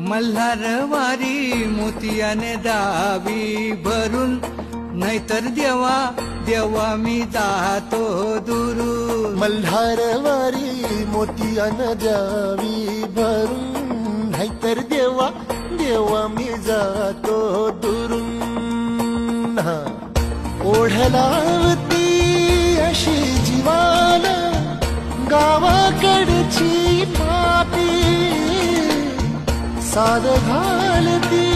मल्हारवारी मोतियाने दावी भरून, नाहीतर देवा देवा मी जातो दुरून. मल्हारवारी मोतियाने द्यावी भरून, नाहीतर देवा देवा मी जातो दुरून. ओढलावती अशी जीवाला गावाकडची माती, साद घालती